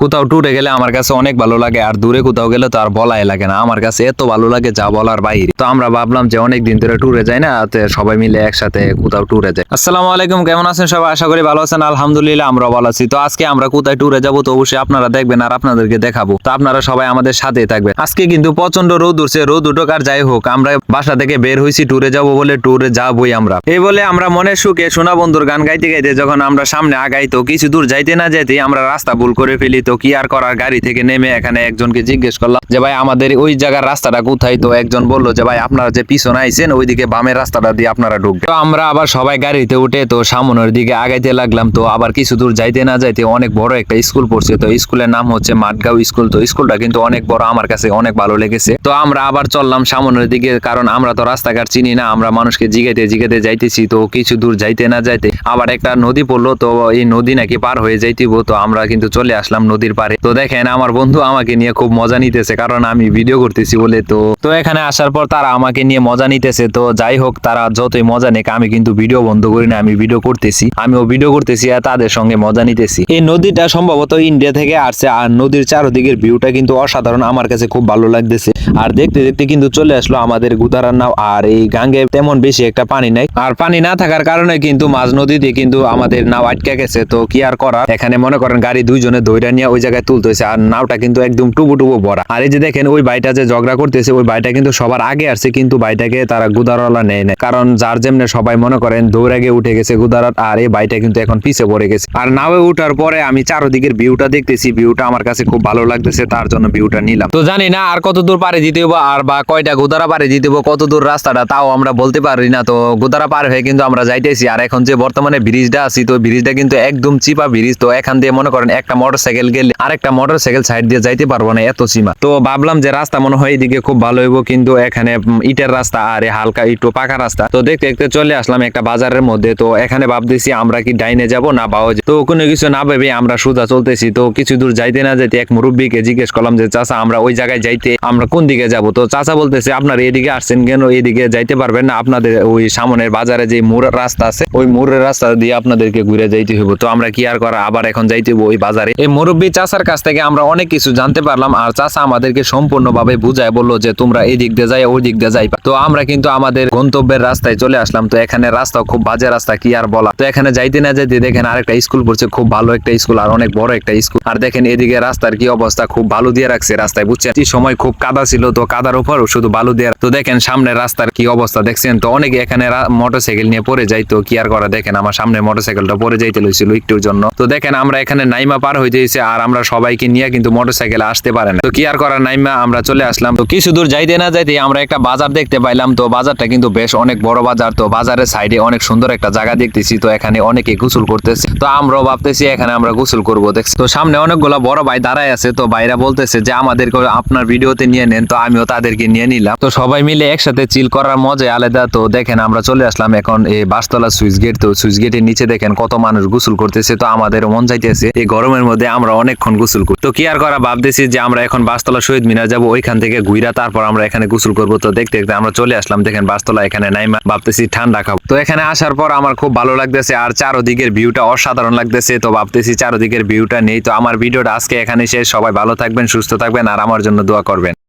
কোথাও ট্যুরে গেলে আমার কাছে অনেক ভালো লাগে, আর দূরে কোথাও গেলে তো আর বলাই লাগে না, আমার কাছে এত ভালো লাগে যা বলার বাইরে। তো আমরা ভাবলাম যে অনেক দিন ধরে ট্যুরে যাই না, সবাই মিলে একসাথে কোথাও ট্যুরে যাই। আসসালামু আলাইকুম, কেমন আছেন সবাই? আশা করি ভালো আছেন। আলহামদুলিল্লাহ আমরা ভালো আছি। তো আজকে আমরা কোথায় ট্যুরে যাবো তো অবশ্যই আপনারা দেখবেন আর আপনাদেরকে দেখাবো। তো আপনারা সবাই আমাদের সাথেই থাকবেন। আজকে কিন্তু প্রচন্ড রোদ উঠছে, রোদ উঠুক আর যাই হোক, আমরা বাসা থেকে বের হয়েছি ট্যুরে যাবো বলে, ট্যুরে যাবোই আমরা। এই বলে আমরা মনের সুখে সোনা বন্ধুর গান গাইতে গাইতে যখন আমরা সামনে আগাই, তো কিছু দূর যাইতে না যাইতে আমরা রাস্তা ভুল করে ফেলি। তো কি আর করার, গাড়ি থেকে নেমে এখানে একজনকে জিজ্ঞেস করলাম যে ভাই আমাদের ওই জায়গার রাস্তাটা কোথায়। তো একজন বললো যে ভাই আপনারা যে পিছনে আইছেন ওইদিকে বামের রাস্তাটা দিয়ে আপনারা ঢুকবেন। তো আমরা আবার সবাই গাড়িতে উঠে তো সামনের দিকে আগাইতে লাগলাম। তো আবার কিছু দূর যাইতে না যাইতে অনেক বড় একটা স্কুল পড়ছে। তো স্কুলের নাম হচ্ছে মাঠগাঁও স্কুল। তো স্কুলটা কিন্তু অনেক বড়, আমার কাছে অনেক ভালো লেগেছে। তো আমরা আবার চললাম সামনের দিকে, কারণ আমরা তো রাস্তাঘাট চিনি না, আমরা মানুষকে জিগাইতে জিগাইতে যাইতেছি। তো কিছু দূর যাইতে না যাইতে আবার একটা নদী পড়লো। তো এই নদী নাকি পার হয়ে যাইতেব। তো আমরা কিন্তু চলে আসলাম নদীর পারে। তো দেখেন আমার বন্ধু আমাকে নিয়ে খুব মজা নিতেছে, কারণ আমি ভিডিও করতেছি বলে। তো এখানে আসার পর তারা আমাকে নিয়ে মজা নিতেছে। তো যাই হোক, তারা যতই মজা নেক, আমি কিন্তু ভিডিও বন্ধ করি না, আমি ভিডিও করতেছি, আমিও ভিডিও করতেছি আর তাদের সঙ্গে মজা নিতেছি। এই নদীটা সম্ভবত ইন্ডিয়া থেকে আসছে, আর নদীর চারদিকের ভিউটা কিন্তু অসাধারণ, আমার কাছে খুব ভালো লাগতেছে। আর দেখতে দেখতে কিন্তু চলে আসলো আমাদের গুদারার নাও। আর এই গাঙ্গে তেমন বেশি একটা পানি নাই, আর পানি না থাকার কারণে কিন্তু মাঝ নদীতে কিন্তু আমাদের নাও আটকে গেছে। তো কি আর করার, এখানে মনে করেন গাড়ি দুইজনে দইরা নিয়ে ওই জায়গায় তুলতেছে, আর নাওটা কিন্তু একদম টুবু টুবু ভরা। আর এই যে দেখেন ওই ভাইটা যে ঝগড়া করতেছে, ওই ভাইটা কিন্তু সবার আগে আসছে, কিন্তু ভাইটাকে তারা গুদারওয়ালা নেয় না, কারণ যার যেমনে সবাই মনে করেন দৌড় আগে উঠে গেছে গুদারাত, আর এই ভাইটা কিন্তু এখন পিছে পড়ে গেছে। আর নাওয়ে উঠার পরে আমি চারদিকের ভিউটা দেখতেছি, ভিউটা আমার কাছে খুব ভালো লাগতেছে, তার জন্য ভিউটা নিলাম। তো জানি না আর কত দূর পারে দিতে হবো, আর বা কয়টা গুদারা পারে দিতে হবো, কত দূর রাস্তাটা তাও আমরা বলতে পারি না। তো গুদারা পার হয়ে কিন্তু আমরা যাইতেছি। আর এখন যে বর্তমানে ব্রিজটা আছি, তো ব্রিজটা কিন্তু একদম চিপা ব্রিজ। তো এখান দিয়ে মনে করেন একটা মোটরসাইকেল গেলে আরেকটা মোটরসাইকেল সাইড দিয়ে যাইতে পারবো না, এত সীমা। তো ভাবলাম যে রাস্তা মনে হয় এইদিকে খুব ভালো হইব, কিন্তু এখানে ইটের রাস্তা আর হালকা একটু পাকা রাস্তা। তো দেখতে দেখতে চলে আসলাম একটা বাজারের মধ্যে। তো এখানে ভাবতেছি আমরা কি ডাইনে যাব না বাও। তো কোনো কিছু না ভেবে আমরা সোজা চলতেছি। তো কিছু দূর যাইতে না যাইতে এক মুরব্বীকে জিজ্ঞেস করলাম যে চাচা আমরা ওই জায়গায় যাইতে আমরা কোন দিকে যাব। তো চাচা বলতেছে আপনারা এদিকে আসছেন কেন, এদিকে যাইতে পারবেন না, আপনাদের ওই সামনের বাজারে যে মোড়ের রাস্তা আছে ওই মোড়ের রাস্তা দিয়ে আপনাদেরকে ঘুরে যাইতে হইব। তো আমরা কি আর করা, আবার এখন যাইতে হইব ওই বাজারে। এই মুরব্বী চাচার কাছ থেকে আমরা অনেক কিছু জানতে পারলাম, আর চাচা আমাদেরকে সম্পূর্ণভাবে বুঝায় বললো যে তোমরা এই দিক দিয়ে যাই ওই দিক দিয়ে যাইবা। তো আমরা কিন্তু আমাদের গন্তব্যের রাস্তায় চলে আসলাম। তো এখানে রাস্তা খুব বাজে রাস্তা, কি আর বলা। তো এখানে যাইতে না যাইতে দেখেন আরেকটা স্কুল পড়ছে, খুব ভালো একটা স্কুল আর অনেক বড় একটা স্কুল। আর দেখেন এদিকে রাস্তার কি অবস্থা, খুব বালু দিয়ে রাখছে রাস্তায়, বুঝছেন। এই সময় খুব কাদা ছিল, তো কাদার উপর শুধু বালু দিয়ে। তো দেখেন সামনে রাস্তার কি অবস্থা দেখছেন। তো অনেকে এখানে মোটরসাইকেল নিয়ে পড়ে যায়। তো কি আর করা, দেখেন আমার সামনে মোটরসাইকেলটা পড়ে যাইতে লইছিল একটুর জন্য। তো দেখেন আমরা এখানে নাইমা পার হইতে হয়েছে, আর আমরা সবাইকে নিয়ে কিন্তু মোটরসাইকেল আসতে পারে না। তো কি আর করা, নাইমা আমরা চলে আসলাম। তো কিছু দূর যাইতে না যাইতে আমরা একটা বাজার দেখতে পাইলাম। তো বাজারটা কিন্তু বেশ অনেক বড় বাজার। তো বাজারের সাইডে অনেক সুন্দর একটা জায়গা দেখতেছি। তো এখানে অনেকে গোসল করতেছে। তো আমরাও ভাবতেছি এখানে আমরা গোসল করবো দেখছি। তো সামনে অনেকগুলো বড় ভাই দাঁড়ায় আছে। তো ভাইরা বলতেছে যে আমাদেরকে আপনার ভিডিওতে নিয়ে নেন। তো আমিও তাদেরকে নিয়ে নিলাম। তো সবাই মিলে একসাথে চিল করার মজা আলাদা। তো দেখেন আমরা চলে আসলাম এখন এই বাসতলা সুইচ গেট। তো সুইচ গেটের নিচে দেখেন কত মানুষ গোসল করতেছে। তো আমাদের মন চাইতেছে এই গরমের মধ্যে আমরা অনেকক্ষণ গোসল করি। তো কি আর করা, ভাবতেছি যে আমরা এখন বাসতলা শহীদ মিনার যাবো, ওইখান থেকে ঘুরা তারপর আমরা এখানে গোসল করবো। তো দেখতে দেখতে আমরা চলে আসলাম। দেখেন বাসতলা এখানে নাইমা ভাবতেছি ঠান্ডা খাবো। তো এখানে আসার পর আমার খুব ভালো লাগতেছে, আর চারদিকের ভিউটা অসাধারণ লাগতেছে। তো ভাবতেছি চারদিকের ভিউটা নেই। তো আমার ভিডিওটা আজকে এখানে শেষ। সবাই ভালো থাকবেন, সুস্থ থাকবেন, আর আমার জন্য দোয়া করবেন।